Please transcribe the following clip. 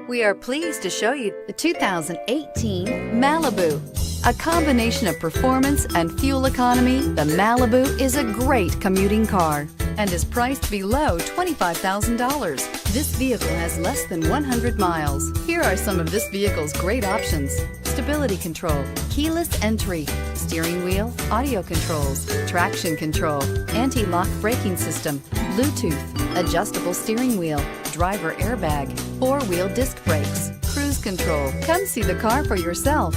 We are pleased to show you the 2018 Malibu. A combination of performance and fuel economy, the Malibu is a great commuting car and is priced below $25,000. This vehicle has less than 100 miles. Here are some of this vehicle's great options: stability control, keyless entry, steering wheel audio controls, traction control, anti-lock braking system, Bluetooth, adjustable steering wheel, driver airbag, four-wheel disc brakes, cruise control. Come see the car for yourself.